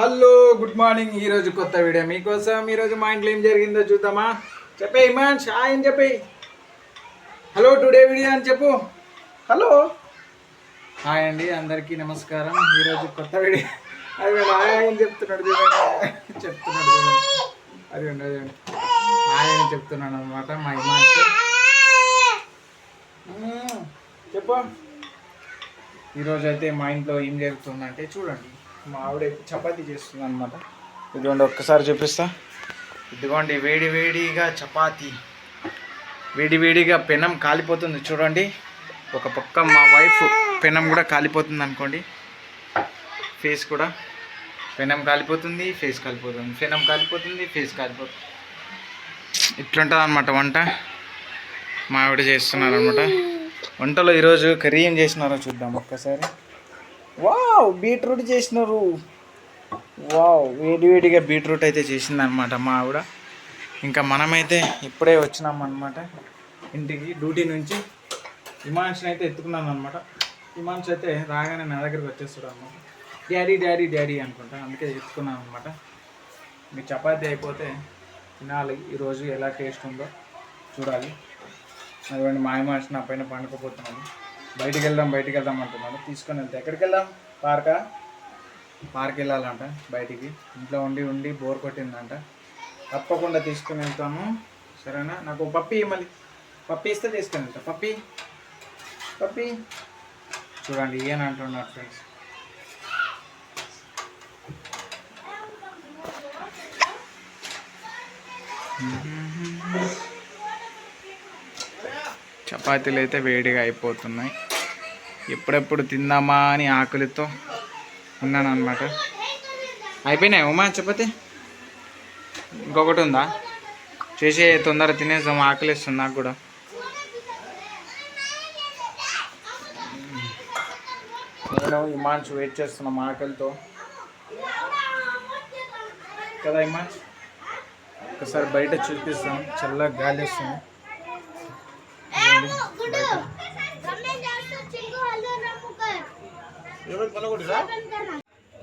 Hello good morning. ఈరోజు కొత్త video మీకోసం. ఈరోజు మా ఇంట్లో ఏం జరిగిందో చూద్దామా? చెప్పే ఇమాన్ హాయ్ అని చెప్పి. హలో టుడే వీడియో అని చెప్పు. హలో హాయ్ అండి, అందరికీ నమస్కారం. ఈరోజు కొత్త వీడియో. అది హాయ్ అని చెప్తున్నాడు చూడండి, చెప్తున్నాడు చూడండి, అది అదండి హాయ్ అని చెప్తున్నాడు అనమాట మా ఇమాన్. చెప్పు. ఈరోజు అయితే మా ఇంట్లో ఏం జరుగుతుందంటే చూడండి, మా ఆవిడ చపాతీ చేస్తుంది అనమాట. ఇదిగోండి ఒక్కసారి చూపిస్తా. ఇదిగోండి వేడి వేడిగా చపాతీ, వేడి వేడిగా పెనం కాలిపోతుంది చూడండి. ఒక పక్క మా వైఫ్ పెనం కూడా కాలిపోతుంది అనుకోండి. ఫేస్ కూడా పెనం కాలిపోతుంది, ఫేస్ కాలిపోతుంది, పెనం కాలిపోతుంది, ఫేస్ కాలిపోతుంది. ఇట్లుంటుంది అనమాట వంట. మా ఆవిడ చేస్తున్నారు అనమాట. వంటలో ఈరోజు కర్రీ ఏం చేసినారో చూద్దాం ఒక్కసారి. వావ్, బీట్రూట్ చేసినారు. వావ్, వేడివేడిగా బీట్రూట్ అయితే చేసిందనమాట మా ఆవిడ. ఇంకా మనమైతే ఇప్పుడే వచ్చినాం అనమాట ఇంటికి, డ్యూటీ నుంచి. హిమాంశుని అయితే ఎత్తుకున్నాను అనమాట. హిమాంశు అయితే రాగానే నా దగ్గరికి వచ్చేస్తాడు అనమాట. డాడీ డాడీ డాడీ అనుకుంటా, అందుకే ఎత్తుకున్నాను అనమాట. మీ చపాతీ అయిపోతే తినాలి. ఈరోజు ఎలా టేస్ట్ ఉందో చూడాలి. అదిగోండి మా హిమాంశు నా పైన పండుకోపోతున్నాడు. బయటికి వెళ్దాం అంటున్నాడు. తీసుకొని వెళ్తే ఎక్కడికి వెళ్దాం? పార్క్ వెళ్ళాలంట బయటికి. ఇంట్లో ఉండి బోర్ కొట్టిందంట. తప్పకుండా తీసుకుని వెళ్తాము, సరేనా? నాకు పప్పి మళ్ళీ పప్పి ఇస్తే తీసుకొని వెళ్తా. పప్పి చూడండి ఏం అంటున్నారు ఫ్రెండ్స్. చపాతీలు అయితే వేడిగా అయిపోతున్నాయి. ఎప్పుడెప్పుడు తిందామా అని ఆకలితో ఉన్నాను అనమాట. అయిపోయినాయి ఉమా చపాతీ? ఇంకొకటి ఉందా? చేసే తొందర తినేసాం, ఆకలిస్తుంది నాకు కూడా. నేను హిమాంశు వెయిట్ చేస్తున్నాం ఆకలితో కదా. హిమాంశు ఒకసారి బయట చూపిస్తాం, చల్లగా గాలి వస్తుంది.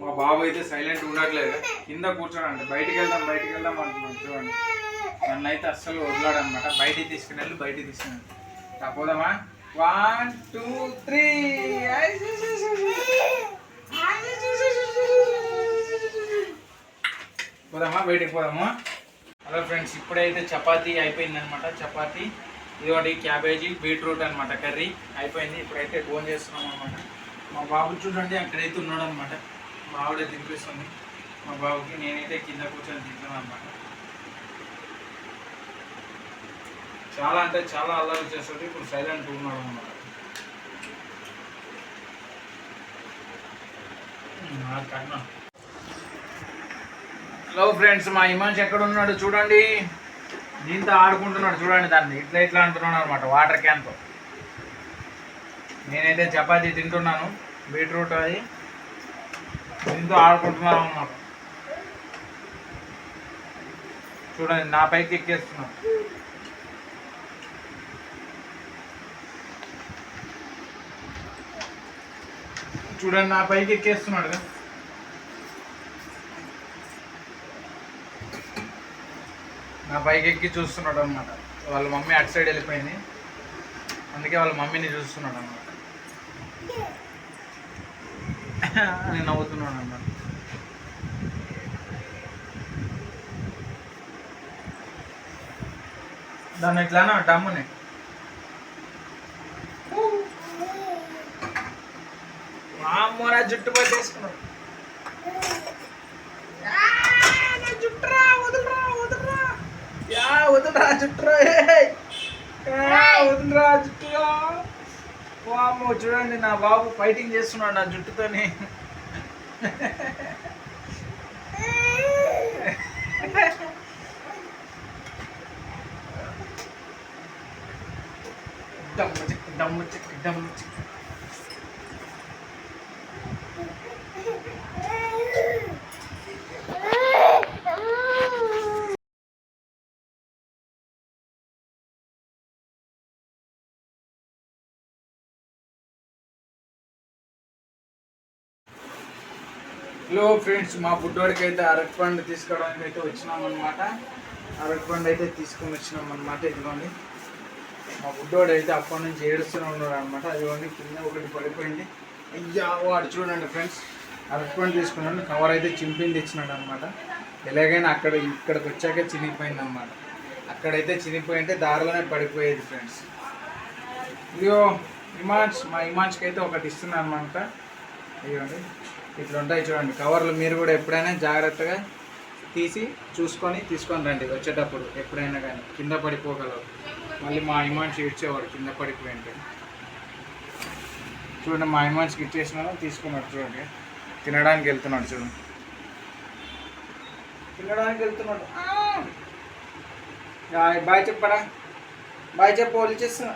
మా బాబు అయితే సైలెంట్ ఉండట్లేదు, కింద కూర్చోడండి. బయటికి వెళ్దాం అంటున్నాడు చూడండి. నన్ను అయితే అస్సలు వదలాడనమాట. బయటికి తీసుకుని పోదామా? 1 2 3 పోదామా? బయటికి పోదామా? హలో ఫ్రెండ్స్, ఇప్పుడైతే చపాతీ అయిపోయింది అనమాట. చపాతీ ఇదిగోండి, క్యాబేజీ బీట్రూట్ అనమాట కర్రీ అయిపోయింది. ఇప్పుడైతే భోజనం చేస్తున్నాం అనమాట. మా బాబు చూడండి అక్కడైతే ఉన్నాడు అనమాట. మా ఆవిడ తినిపిస్తుంది మా బాబుకి. నేనైతే కింద కూర్చొని తింటున్నాను అనమాట. చాలా అంటే చాలా అల్లరి చేస్తుంది. ఇప్పుడు సైలెంట్ ఉన్నాడు అనమాట. హలో ఫ్రెండ్స్, మా హిమాంశు ఎక్కడ ఉన్నాడు చూడండి. దీంతో ఆడుకుంటున్నాడు చూడండి. దాన్ని ఇట్లా అంటున్నాడు అనమాట వాటర్ క్యాన్తో. నేనైతే చపాతీ తింటున్నాను, బీట్రూట్ అది. దీంతో ఆడుకుంటున్నాను అన్నమాట. చూడండి నా పైకి ఎక్కేస్తున్నాడు. చూడండి నా పైకి ఎక్కేస్తున్నాడు కదా. నా పైకి ఎక్కి చూస్తున్నాడు అనమాట. వాళ్ళ మమ్మీ అటు సైడ్ వెళ్ళిపోయింది, అందుకే వాళ్ళ మమ్మీని చూస్తున్నాడు అనమాట. నేను నవ్వుతున్నాడు అన్నమాట. దాన్ని ఇట్లానా డమ్ముని అమ్మో నా జుట్టు పట్టేసుకున్నాడు. వదులురా జుట్టురా. అమ్మో చూడండి నా బాబు ఫైటింగ్ చేస్తున్నాడు నా జుట్టుతోని. డమ్ము చిక్. హలో ఫ్రెండ్స్, మా బుడ్డోడికి అయితే అరటిపండు తీసుకోవడానికి అయితే వచ్చినాం అనమాట. అరటిపండు అయితే తీసుకొని వచ్చినాం అనమాట. ఇదిగోండి మా బుడ్డోడు అయితే అప్పటి నుంచి ఏడుస్తూనే ఉన్నాడు అనమాట. అదిగోండి కింద ఒకటి పడిపోయింది. అయ్యా వాడు చూడండి ఫ్రెండ్స్, అరటిపండు తీసుకున్నాడు, కవర్ అయితే చింపింది ఇచ్చినాడు అనమాట. ఎలాగైనా ఇక్కడికి వచ్చాక చినిగిపోయింది అనమాట. అక్కడైతే చినిగిపోయింటే దారిలోనే పడిపోయేది ఫ్రెండ్స్. ఇదిగో మా ఇమాన్స్కి అయితే ఒకటి ఇస్తున్నాను అనమాట. ఇదిగోండి ఇట్లా ఉంటాయి చూడండి కవర్లు. మీరు కూడా ఎప్పుడైనా జాగ్రత్తగా తీసి తీసుకొని రండి వచ్చేటప్పుడు. ఎప్పుడైనా కానీ కింద పడిపోగలవు. మళ్ళీ మా ఇమాన్స్కి ఇచ్చేవాడు కింద పడిపోయింటే. చూడండి మా ఇమాన్స్కి ఇచ్చేసినాను, తీసుకున్నాడు చూడండి. తినడానికి వెళ్తున్నాడు చూడండి, తినడానికి వెళ్తున్నాడు. బాయ్ చెప్పడా, బాయ్ చెప్పు, వాళ్ళు చేస్తున్నా.